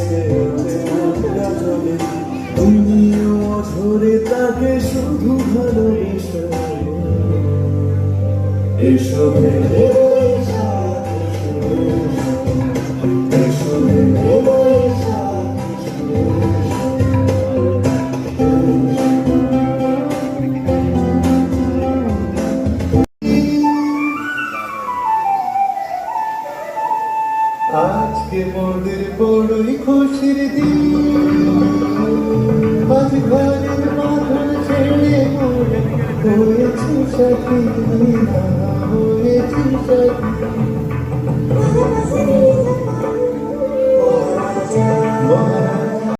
ভেসে ওঠে গজলে, তুমিও অঝরে তাকে শুধু ভালোবেসে। এসো ভেবে এসো ভেবে আজকে মোদের বড়ই খুশির দিন, আজ ঘরের বাঁধন ছেড়ে মোরা হয়েছি সাথী, হয়েছি সাথী।